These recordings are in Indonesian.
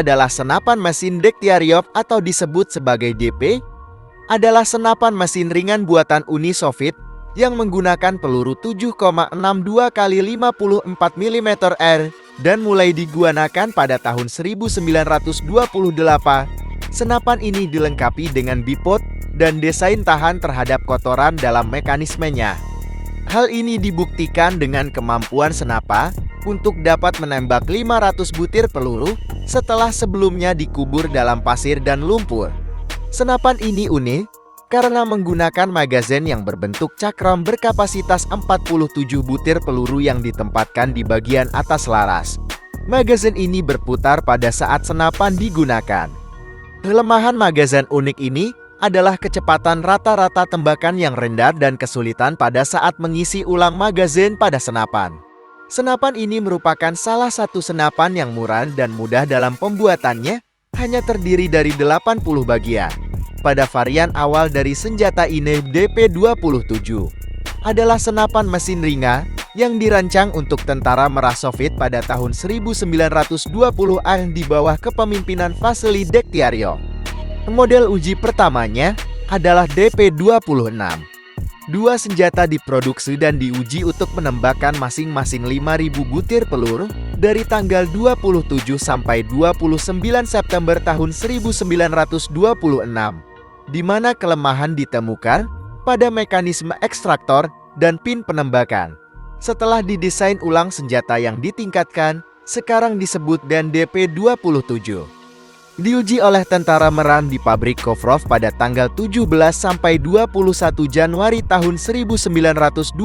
adalah senapan mesin Degtyaryov atau disebut sebagai DP, adalah senapan mesin ringan buatan Uni Soviet yang menggunakan peluru 7,62 x 54 mm R dan mulai digunakan pada tahun 1928. Senapan ini dilengkapi dengan bipod dan desain tahan terhadap kotoran dalam mekanismenya. Hal ini dibuktikan dengan kemampuan senapan untuk dapat menembak 500 butir peluru setelah sebelumnya dikubur dalam pasir dan lumpur. Senapan ini unik karena menggunakan magazin yang berbentuk cakram berkapasitas 47 butir peluru yang ditempatkan di bagian atas laras. Magazin ini berputar pada saat senapan digunakan. Kelemahan magazin unik ini adalah kecepatan rata-rata tembakan yang rendah dan kesulitan pada saat mengisi ulang magazin pada senapan. Senapan ini merupakan salah satu senapan yang murah dan mudah dalam pembuatannya, hanya terdiri dari 80 bagian. Pada varian awal dari senjata ini, DP-27 adalah senapan mesin ringan yang dirancang untuk tentara Merah Soviet pada tahun 1920-an di bawah kepemimpinan Vasily Degtyaryov. Model uji pertamanya adalah DP-26. Dua senjata diproduksi dan diuji untuk menembakkan masing-masing 5.000 butir peluru dari tanggal 27 sampai 29 September tahun 1926, di mana kelemahan ditemukan pada mekanisme ekstraktor dan pin penembakan. Setelah didesain ulang senjata yang ditingkatkan, sekarang disebut dan DP-27. Diuji oleh tentara Merah di pabrik Kovrov pada tanggal 17 sampai 21 Januari tahun 1927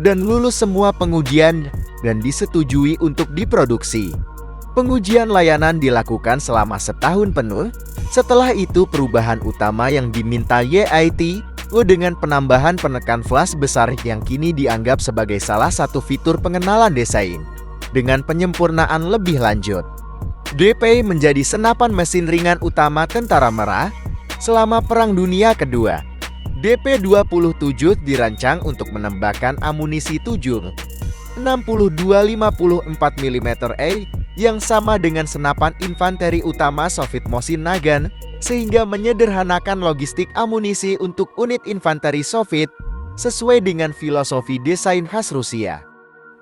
dan lulus semua pengujian dan disetujui untuk diproduksi. Pengujian layanan dilakukan selama setahun penuh. Setelah itu perubahan utama yang diminta YIT dengan penambahan penekan flash besar yang kini dianggap sebagai salah satu fitur pengenalan desain dengan penyempurnaan lebih lanjut. DP menjadi senapan mesin ringan utama tentara Merah selama Perang Dunia Kedua. DP-27 dirancang untuk menembakkan amunisi 7,62 54 mm A yang sama dengan senapan infanteri utama Soviet Mosin Nagant, sehingga menyederhanakan logistik amunisi untuk unit infanteri Soviet sesuai dengan filosofi desain khas Rusia.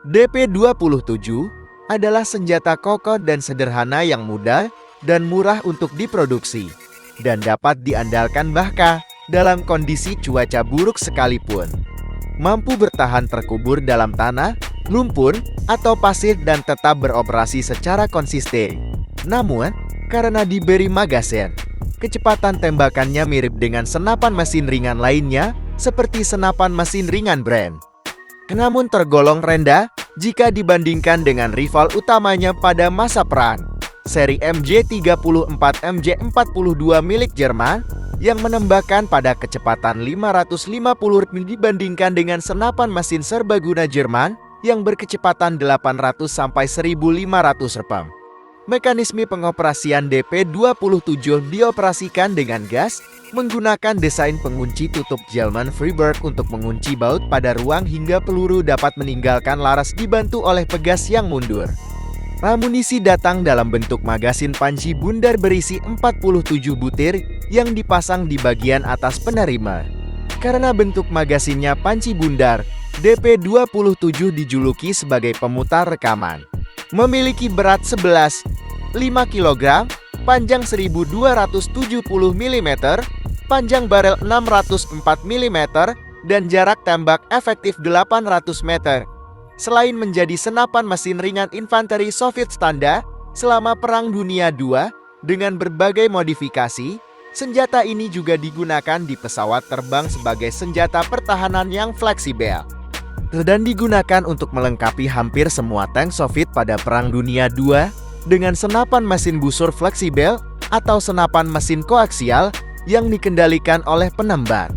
DP-27 adalah senjata kokoh dan sederhana yang mudah dan murah untuk diproduksi dan dapat diandalkan bahkan dalam kondisi cuaca buruk sekalipun. Mampu bertahan terkubur dalam tanah, lumpur, atau pasir dan tetap beroperasi secara konsisten. Namun, karena diberi magazin, kecepatan tembakannya mirip dengan senapan mesin ringan lainnya seperti senapan mesin ringan brand. Namun tergolong rendah jika dibandingkan dengan rival utamanya pada masa perang, seri MJ-34 MJ-42 milik Jerman yang menembakkan pada kecepatan 550 dibandingkan dengan senapan mesin serbaguna Jerman yang berkecepatan 800 sampai 1.500 rpm. Mekanisme pengoperasian DP-27 dioperasikan dengan gas menggunakan desain pengunci tutup Zelman Freiberg untuk mengunci baut pada ruang hingga peluru dapat meninggalkan laras dibantu oleh pegas yang mundur. Amunisi datang dalam bentuk magazin panci bundar berisi 47 butir yang dipasang di bagian atas penerima. Karena bentuk magazinnya panci bundar, DP-27 dijuluki sebagai pemutar rekaman. Memiliki berat 5 kg, panjang 1270 mm, panjang barel 604 mm, dan jarak tembak efektif 800 meter. Selain menjadi senapan mesin ringan infanteri Soviet standar selama Perang Dunia II dengan berbagai modifikasi, senjata ini juga digunakan di pesawat terbang sebagai senjata pertahanan yang fleksibel dan digunakan untuk melengkapi hampir semua tank Soviet pada Perang Dunia II dengan senapan mesin busur fleksibel atau senapan mesin koaksial yang dikendalikan oleh penembak.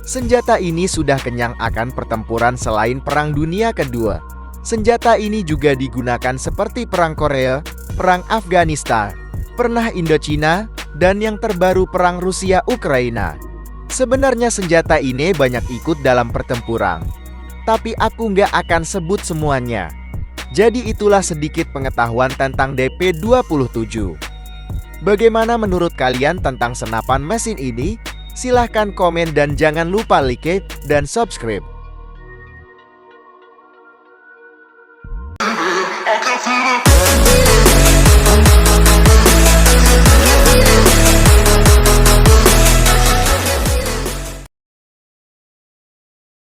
Senjata ini sudah kenyang akan pertempuran selain Perang Dunia Kedua. Senjata ini juga digunakan seperti Perang Korea, Perang Afghanistan, Perang Indochina, dan yang terbaru Perang Rusia-Ukraina. Sebenarnya senjata ini banyak ikut dalam pertempuran, tapi aku nggak akan sebut semuanya. Jadi itulah sedikit pengetahuan tentang DP27. Bagaimana menurut kalian tentang senapan mesin ini? Silahkan komen dan jangan lupa like dan subscribe. I can feel it.